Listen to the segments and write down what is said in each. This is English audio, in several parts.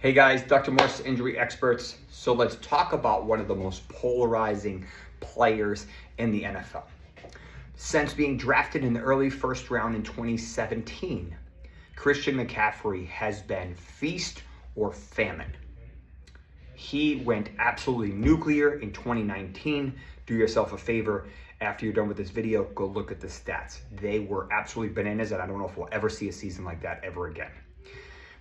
Hey guys, Dr. Morse, Injury Experts. So let's talk about one of the most polarizing players in the NFL. Since being drafted in the early first round in 2017, Christian McCaffrey has been feast or famine. He went absolutely nuclear in 2019. Do yourself a favor, after you're done with this video, go look at the stats. They were absolutely bananas, and I don't know if we'll ever see a season like that ever again.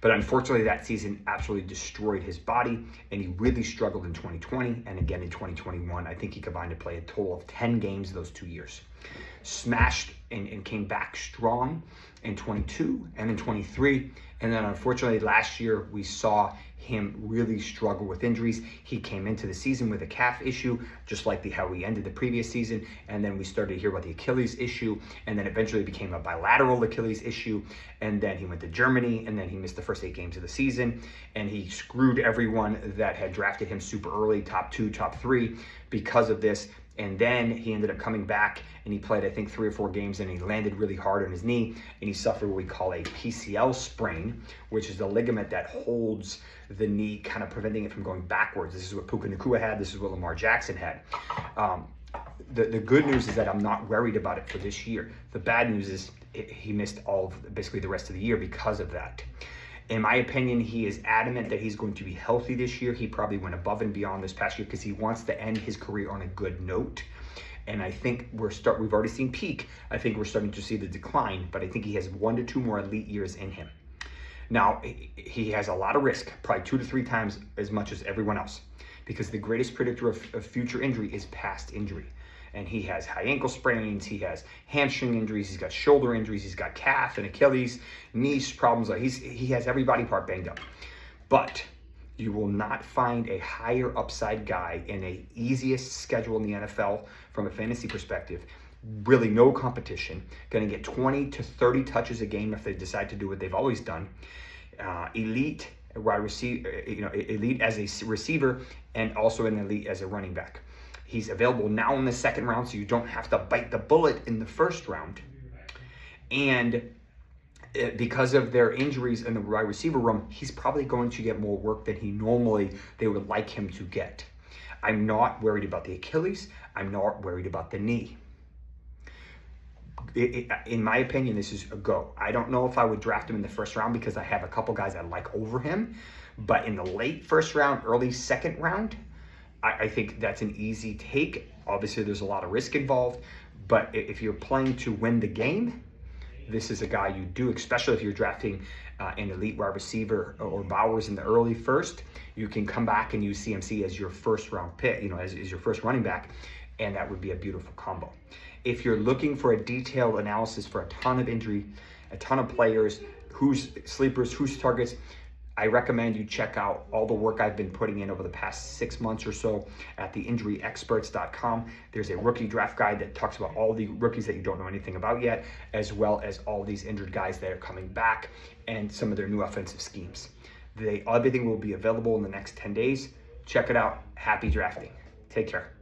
But unfortunately, that season absolutely destroyed his body, and he really struggled in 2020 and again in 2021. I think he combined to play a total of 10 games those 2 years. Smashed and came back strong in 22 and in 23. And then unfortunately, last year, we saw him really struggle with injuries. He came into the season with a calf issue, just like how we ended the previous season. And then we started to hear about the Achilles issue, and then eventually became a bilateral Achilles issue. And then he went to Germany, and then he missed the first 8 games of the season. And he screwed everyone that had drafted him super early, top 2, top 3, because of this. And then he ended up coming back, and he played, I think, 3 or 4 games, and he landed really hard on his knee, and he suffered what we call a PCL sprain, which is the ligament that holds the knee, kind of preventing it from going backwards. This is what Puka Nacua had. This is what Lamar Jackson had. The good news is that I'm not worried about it for this year. The bad news is he missed basically the rest of the year because of that. In my opinion, he is adamant that he's going to be healthy this year. He probably went above and beyond this past year because he wants to end his career on a good note. And I think we've already seen peak. I think we're starting to see the decline, but I think he has 1 to 2 more elite years in him. Now, he has a lot of risk, probably 2 to 3 times as much as everyone else, because the greatest predictor of future injury is past injury. And he has high ankle sprains, he has hamstring injuries, he's got shoulder injuries, he's got calf and Achilles, knee problems. He has every body part banged up. But you will not find a higher upside guy in a easiest schedule in the NFL from a fantasy perspective. Really no competition. Going to get 20 to 30 touches a game if they decide to do what they've always done. Elite wide receiver, elite as a receiver, and also an elite as a running back. He's available now in the second round, so you don't have to bite the bullet in the first round. And because of their injuries in the wide receiver room, he's probably going to get more work than they would like him to get. I'm not worried about the Achilles. I'm not worried about the knee. In my opinion, this is a go. I don't know if I would draft him in the first round because I have a couple guys I like over him. But in the late first round, early second round, I think that's an easy take. Obviously, there's a lot of risk involved, but if you're playing to win the game, this is a guy you do, especially if you're drafting an elite wide receiver or Bowers in the early first. You can come back and use CMC as your first round pick, as your first running back, and that would be a beautiful combo. If you're looking for a detailed analysis for a ton of injury, a ton of players, who's sleepers, who's targets, I recommend you check out all the work I've been putting in over the past 6 months or so at the enthusiast.com. There's a rookie draft guide that talks about all the rookies that you don't know anything about yet, as well as all these injured guys that are coming back and some of their new offensive schemes. Everything will be available in the next 10 days. Check it out. Happy drafting. Take care.